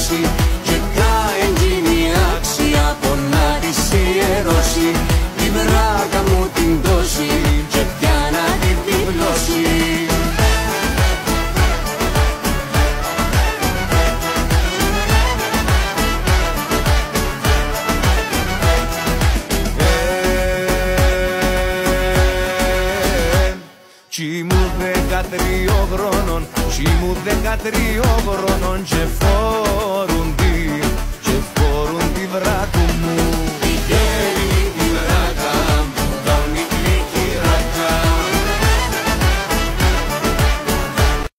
σηκώσει και τα εγκυμιάξει από να τη ιερώσει η βράκα μου την δώσει και πια να τη διπλώσει. Κι μου 13 χρόνων, κι μου 13 χρόνων και φορούν